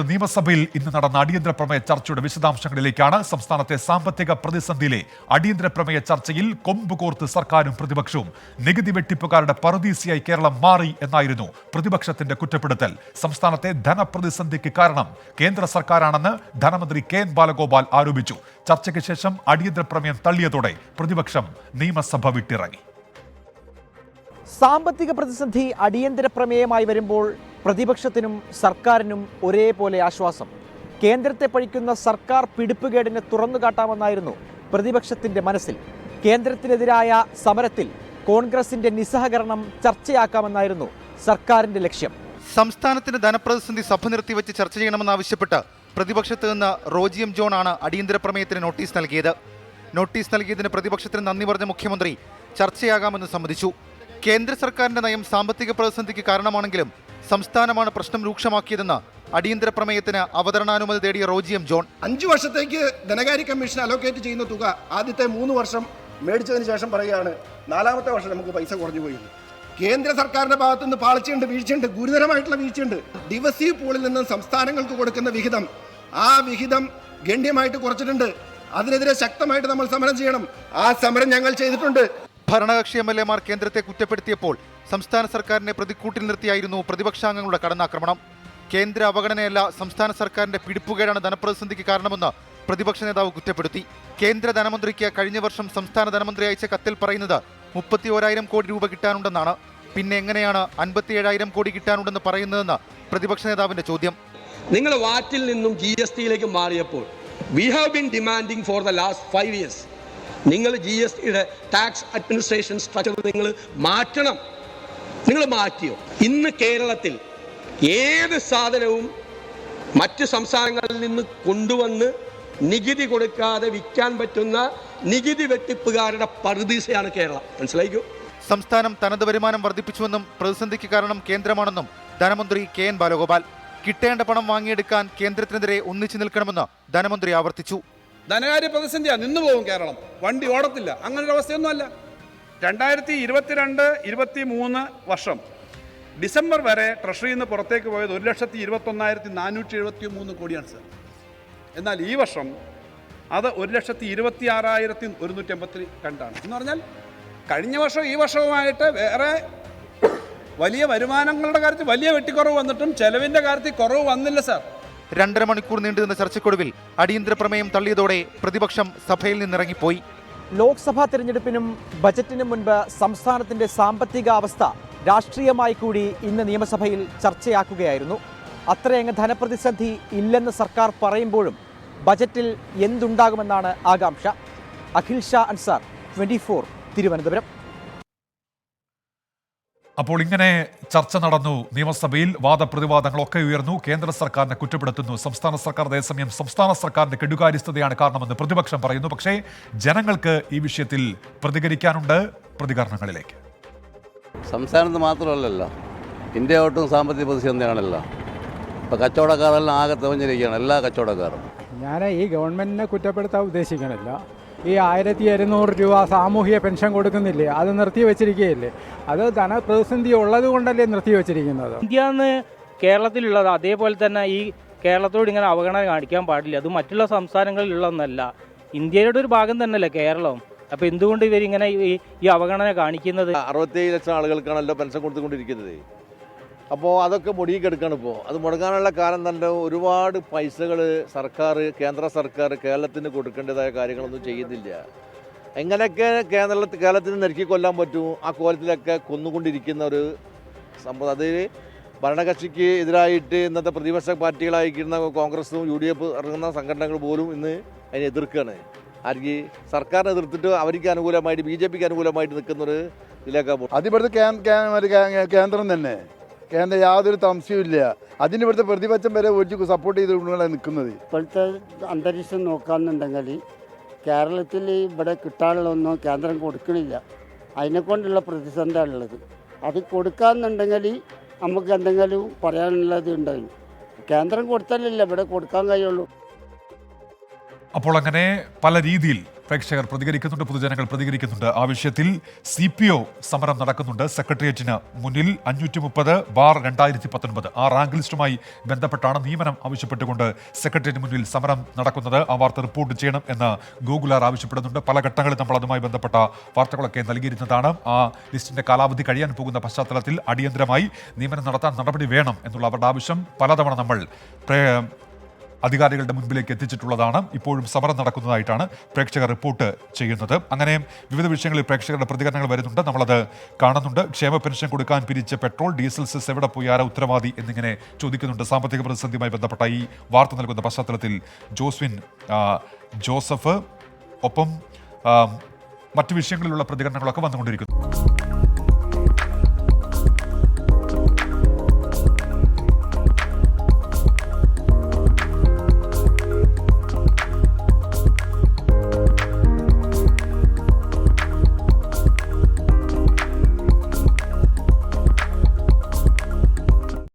നിയമസഭയിൽ ഇന്ന് നടന്ന അടിയന്തര പ്രമേയ ചർച്ചയുടെ വിശദാംശങ്ങളിലേക്കാണ്. സംസ്ഥാനത്തെ സാമ്പത്തിക പ്രതിസന്ധിയിലെ അടിയന്തര പ്രമേയ ചർച്ചയിൽ കൊമ്പുകോർത്ത് സർക്കാരും പ്രതിപക്ഷവും. നികുതി വെട്ടിപ്പുകാരുടെ പറുദീസയായി കേരളം മാറി എന്നായിരുന്നു പ്രതിപക്ഷത്തിന്റെ കുറ്റപ്പെടുത്തൽ. സംസ്ഥാനത്തെ ധനപ്രതിസന്ധിക്ക് കാരണം കേന്ദ്ര സർക്കാരാണെന്ന് ധനമന്ത്രി കെ എൻ ബാലഗോപാൽ ആരോപിച്ചു. ചർച്ചയ്ക്ക് ശേഷം അടിയന്തര പ്രമേയം തള്ളിയതോടെ പ്രതിപക്ഷം നിയമസഭ വിട്ടിറങ്ങി. സാമ്പത്തിക പ്രതിസന്ധി അടിയന്തര പ്രമേയമായി വരുമ്പോൾ പ്രതിപക്ഷത്തിനും സർക്കാരിനും ഒരേപോലെ ആശ്വാസം. കേന്ദ്രത്തെ പഴിക്കുന്ന സർക്കാർ പിടിപ്പുകേടിനെ തുറന്നുകാട്ടാമെന്നായിരുന്നു പ്രതിപക്ഷത്തിന്റെ മനസ്സിൽ. കേന്ദ്രത്തിനെതിരായ സമരത്തിൽ കോൺഗ്രസിന്റെ നിസ്സഹകരണം ചർച്ചയാക്കാമെന്നായിരുന്നു സർക്കാരിന്റെ ലക്ഷ്യം. സംസ്ഥാനത്തിന്റെ ധനപ്രതിസന്ധി സഭ നിർത്തിവെച്ച് ചർച്ച ചെയ്യണമെന്നാവശ്യപ്പെട്ട് പ്രതിപക്ഷത്ത് നിന്ന് റോജി എം ജോൺ ആണ് അടിയന്തര പ്രമേയത്തിന് നോട്ടീസ് നൽകിയത്. നോട്ടീസ് നൽകിയതിന് പ്രതിപക്ഷത്തിന് നന്ദി പറഞ്ഞ മുഖ്യമന്ത്രി ചർച്ചയാകാമെന്ന് സമ്മതിച്ചു. കേന്ദ്ര സർക്കാരിന്റെ നയം സാമ്പത്തിക പ്രതിസന്ധിക്ക് കാരണമാണെങ്കിലും സംസ്ഥാനമാണ് പ്രശ്നം രൂക്ഷമാക്കിയതെന്ന് അടിയന്തര പ്രമേയത്തിന് അവതരണാനുമതി തേടിയ റോജി എം ജോൺ. 5 വർഷത്തേക്ക് ധനകാര്യ കമ്മീഷൻ അലോക്കേറ്റ് ചെയ്യുന്ന തുക ആദ്യത്തെ 3 വർഷം മേടിച്ചതിന് ശേഷം പറയുകയാണ് 4ാമത്തെ വർഷം നമുക്ക് പൈസ കുറഞ്ഞു പോയി. കേന്ദ്ര സർക്കാരിന്റെ ഭാഗത്തുനിന്ന് പാളിച്ചയുണ്ട്, വീഴ്ചയുണ്ട്, ഗുരുതരമായിട്ടുള്ള വീഴ്ചയുണ്ട്. ഡിവസീവ് പൂളിൽ നിന്ന് സംസ്ഥാനങ്ങൾക്ക് കൊടുക്കുന്ന വിഹിതം, ആ വിഹിതം ഗണ്യമായിട്ട് കുറച്ചിട്ടുണ്ട്. അതിനെതിരെ ശക്തമായിട്ട് നമ്മൾ സമരം ചെയ്യണം. ആ സമരം ഞങ്ങൾ ചെയ്തിട്ടുണ്ട്. ഭരണകക്ഷി എംഎൽഎമാർ കേന്ദ്രത്തെ കുറ്റപ്പെടുത്തിയപ്പോൾ സംസ്ഥാന സർക്കാരിനെ പ്രതിക്കൂട്ടിൽ നിർത്തിയായിരുന്നു പ്രതിപക്ഷാംഗങ്ങളുടെ കടന്നാക്രമണം. കേന്ദ്ര അവഗണനയല്ല, സംസ്ഥാന സർക്കാരിന്റെ പിടിപ്പുകേടാണ് ധനപ്രതിസന്ധിക്ക് കാരണമെന്ന് പ്രതിപക്ഷ നേതാവ് കുറ്റപ്പെടുത്തി. കേന്ദ്ര ധനമന്ത്രിക്ക് കഴിഞ്ഞ വർഷം സംസ്ഥാന ധനമന്ത്രി അയച്ച കത്തിൽ പറയുന്നത് 31,000 കോടി രൂപ കിട്ടാനുണ്ടെന്നാണ്. പിന്നെ എങ്ങനെയാണ് 57,000 കോടി കിട്ടാനുണ്ടെന്ന് പറയുന്നതെന്ന് പ്രതിപക്ഷ നേതാവിന്റെ ചോദ്യം. നിങ്ങൾ വാറ്റിൽ നിന്നും GST മാറിയപ്പോൾ we have been demanding for the last 5 years നിങ്ങൾ GSTയുടെ ടാക്സ് അഡ്മിനിസ്ട്രേഷൻ സ്ട്രക്ചർ നിങ്ങൾ മാറ്റണം. നിങ്ങൾ മാറ്റിയോ? ഇന്ന് കേരളത്തിൽ ഏത് സാധനവും മറ്റ് സംസ്ഥാനങ്ങളിൽ നിന്ന് കൊണ്ടുവന്ന് നികുതി കൊടുക്കാതെ വിൽക്കാൻ പറ്റുന്ന നികുതി വെട്ടിപ്പുകാരുടെ പറുദീസയാണ് കേരളം. മനസ്സിലായിക്കോ? സംസ്ഥാനം തനത് വരുമാനം വർദ്ധിപ്പിച്ചുവെന്നും പ്രതിസന്ധിക്ക് കാരണം കേന്ദ്രമാണെന്നും ധനമന്ത്രി കെ എൻ ബാലഗോപാൽ. കിട്ടേണ്ട പണം വാങ്ങിയെടുക്കാൻ കേന്ദ്രത്തിനെതിരെ ഒന്നിച്ചു നിൽക്കണമെന്ന് ധനമന്ത്രി ആവർത്തിച്ചു. ധനകാര്യ പ്രതിസന്ധിയാണ്, നിന്നു പോകും കേരളം, വണ്ടി ഓടത്തില്ല. അങ്ങനൊരു അവസ്ഥയൊന്നുമല്ല. 2022-23 വർഷം ഡിസംബർ വരെ ട്രഷറിയിൽ നിന്ന് പുറത്തേക്ക് പോയത് 1,21,473 കോടിയാണ് സർ. എന്നാൽ ഈ വർഷം അത് 1,26,182 എന്ന് പറഞ്ഞാൽ കഴിഞ്ഞ വർഷം ഈ വർഷവുമായിട്ട് വേറെ വലിയ വരുമാനങ്ങളുടെ കാര്യത്തിൽ വലിയ വെട്ടിക്കുറവ് വന്നിട്ടും ചെലവിൻ്റെ കാര്യത്തിൽ കുറവ് വന്നില്ല സർ. 2.5 മണിക്കൂർ നീണ്ടുനിന്ന ചർച്ചയ്ക്കൊടുവിൽ അടിയന്തര പ്രമേയം തള്ളിയതോടെ പ്രതിപക്ഷം സഭയിൽ നിന്നിറങ്ങിപ്പോയി. ലോക്സഭാ തെരഞ്ഞെടുപ്പിനും ബജറ്റിനും മുൻപ് സംസ്ഥാനത്തിന്റെ സാമ്പത്തിക അവസ്ഥ രാഷ്ട്രീയമായി കൂടി ഇന്ന് നിയമസഭയിൽ ചർച്ചയാക്കുകയായിരുന്നു. അത്രയങ്ങ് ധനപ്രതിസന്ധി ഇല്ലെന്ന് സർക്കാർ പറയുമ്പോഴും ബജറ്റിൽ എന്തുണ്ടാകുമെന്നാണ് ആകാംക്ഷ. അഖിൽ ഷാ അൻസാർ, 24 തിരുവനന്തപുരം. അപ്പോൾ ഇങ്ങനെ ചർച്ച നടന്നു നിയമസഭയിൽ. വാദപ്രതിവാദങ്ങളൊക്കെ ഉയർന്നു. കേന്ദ്ര സർക്കാരിനെ കുറ്റപ്പെടുത്തുന്നു സംസ്ഥാന സർക്കാർ. അതേസമയം സംസ്ഥാന സർക്കാരിന്റെ കെടുകാര്യസ്ഥതയാണ് കാരണമെന്ന് പ്രതിപക്ഷം പറയുന്നു. പക്ഷേ ജനങ്ങൾക്ക് ഈ വിഷയത്തിൽ പ്രതികരിക്കാനുണ്ട്. പ്രതികരണങ്ങളിലേക്ക്. സംസ്ഥാനത്ത് മാത്രമല്ലല്ലോ, ഇന്ത്യ ഒട്ടും സാമ്പത്തിക പ്രതിസന്ധിയാണല്ലോ. ഇപ്പോൾ കച്ചവടക്കാരെല്ലാം ആകെ തെവഞ്ഞിരിക്കുകയാണ്, എല്ലാ കച്ചവടക്കാരും. ഞാൻ ഈ ഗവൺമെൻറ്റിനെ കുറ്റപ്പെടുത്താൻ ഉദ്ദേശിക്കണില്ല. ഈ 1,200 രൂപ സാമൂഹിക പെൻഷൻ കൊടുക്കുന്നില്ലേ, അത് നിർത്തി വെച്ചിരിക്കുകയല്ലേ. അത് ധനപ്രതിസന്ധി ഉള്ളത് കൊണ്ടല്ലേ നിർത്തി വെച്ചിരിക്കുന്നത്. ഇന്ത്യന്ന് കേരളത്തിലുള്ളത് അതേപോലെ തന്നെ ഈ കേരളത്തോട് ഇങ്ങനെ അവഗണന കാണിക്കാൻ പാടില്ല. അത് മറ്റുള്ള സംസ്ഥാനങ്ങളിലുള്ളതൊന്നല്ല, ഇന്ത്യയുടെ ഒരു ഭാഗം തന്നെയല്ലേ കേരളം. അപ്പോൾ എന്തുകൊണ്ട് ഇവരിങ്ങനെ ഈ അവഗണന കാണിക്കുന്നത്? 67 ലക്ഷം ആളുകൾക്കാണല്ലോ പെൻഷൻ കൊടുത്തുകൊണ്ടിരിക്കുന്നത്. അപ്പോൾ അതൊക്കെ മുടങ്ങിക്കെടുക്കുകയാണ്. ഇപ്പോൾ അത് മുടങ്ങാനുള്ള കാരണം തന്നെ ഒരുപാട് പൈസകൾ സർക്കാർ, കേന്ദ്ര സർക്കാർ കേരളത്തിന് കൊടുക്കേണ്ടതായ കാര്യങ്ങളൊന്നും ചെയ്യുന്നില്ല. എങ്ങനെയൊക്കെ കേരളത്തിന് നെരുക്കി കൊല്ലാൻ പറ്റും ആ കോലത്തിലൊക്കെ കൊന്നുകൊണ്ടിരിക്കുന്ന ഒരു സംഭവം. അതിൽ ഭരണകക്ഷിക്ക് എതിരായിട്ട് ഇന്നത്തെ പ്രതിപക്ഷ പാർട്ടികളായിരിക്കുന്ന കോൺഗ്രസും UDF ഇറങ്ങുന്ന സംഘടനകൾ പോലും ഇന്ന് അതിനെ എതിർക്കുകയാണ്. ആർക്ക്? സർക്കാരിനെ എതിർത്തിട്ട് അവർക്ക് അനുകൂലമായിട്ട് BJPക്ക് അനുകൂലമായിട്ട് നിൽക്കുന്നൊരു ഇതിലേക്കാണ് പോകും. അതിവിടുത്തെ കേന്ദ്രം തന്നെ, കേന്ദ്രം യാതൊരു സംശയവും ഇല്ല. അതിന് ഇവിടുത്തെ പ്രതിപക്ഷം വരെ ഒരു സപ്പോർട്ട് ചെയ്തുകൊണ്ടാണ് നിൽക്കുന്നത്. ഇപ്പോഴത്തെ അന്തരീക്ഷം നോക്കാന്നുണ്ടെങ്കിൽ കേരളത്തിൽ ഇവിടെ കിട്ടാനുള്ളതൊന്നും കേന്ദ്രം കൊടുക്കണില്ല. അതിനെക്കൊണ്ടുള്ള പ്രതിസന്ധിയാണുള്ളത്. അത് കൊടുക്കാന്നുണ്ടെങ്കിൽ നമുക്ക് എന്തെങ്കിലും പറയാനുള്ളത് ഉണ്ടായിരുന്നു. കേന്ദ്രം കൊടുത്താലല്ലേ ഇവിടെ കൊടുക്കാൻ കഴിയുള്ളൂ. അപ്പോൾ അങ്ങനെ പല രീതിയിൽ പ്രേക്ഷകർ പ്രതികരിക്കുന്നുണ്ട്, പൊതുജനങ്ങൾ പ്രതികരിക്കുന്നുണ്ട്. ആ വിഷയത്തിൽ CPO സമരം നടക്കുന്നുണ്ട്. സെക്രട്ടേറിയറ്റിന് മുന്നിൽ 530/2019 ആ റാങ്ക് ലിസ്റ്റുമായി ബന്ധപ്പെട്ടാണ് നിയമനം ആവശ്യപ്പെട്ടുകൊണ്ട് സെക്രട്ടേറിയറ്റിന് മുന്നിൽ സമരം നടക്കുന്നത്. ആ വാർത്ത റിപ്പോർട്ട് ചെയ്യണം എന്ന് ഗൂഗിളർ ആവശ്യപ്പെടുന്നുണ്ട്. പല ഘട്ടങ്ങളിൽ നമ്മൾ അതുമായി ബന്ധപ്പെട്ട വാർത്തകളൊക്കെ നൽകിയിരുന്നതാണ്. ആ ലിസ്റ്റിന്റെ കാലാവധി കഴിയാൻ പോകുന്ന പശ്ചാത്തലത്തിൽ അടിയന്തരമായി നിയമനം നടത്താൻ നടപടി വേണം എന്നുള്ള അവരുടെ ആവശ്യം പലതവണ നമ്മൾ അധികാരികളുടെ മുൻപിലേക്ക് എത്തിച്ചിട്ടുള്ളതാണ്. ഇപ്പോഴും സമരം നടക്കുന്നതായിട്ടാണ് പ്രേക്ഷകർ റിപ്പോർട്ട് ചെയ്യുന്നത്. അങ്ങനെ വിവിധ വിഷയങ്ങളിൽ പ്രേക്ഷകരുടെ പ്രതികരണങ്ങൾ വരുന്നുണ്ട്, നമ്മളത് കാണുന്നുണ്ട്. ക്ഷേമ പെൻഷൻ കൊടുക്കാൻ പിരിച്ച പെട്രോൾ, ഡീസൽ സെസ് എവിടെ പോയി, ആരാ ഉത്തരവാദി എന്നിങ്ങനെ ചോദിക്കുന്നുണ്ട്. സാമ്പത്തിക പ്രതിസന്ധിയുമായി ബന്ധപ്പെട്ട ഈ വാർത്ത നൽകുന്ന പശ്ചാത്തലത്തിൽ ജോസ്വിൻ ജോസഫ് ഒപ്പം മറ്റു വിഷയങ്ങളിലുള്ള പ്രതികരണങ്ങളൊക്കെ വന്നുകൊണ്ടിരിക്കുന്നു.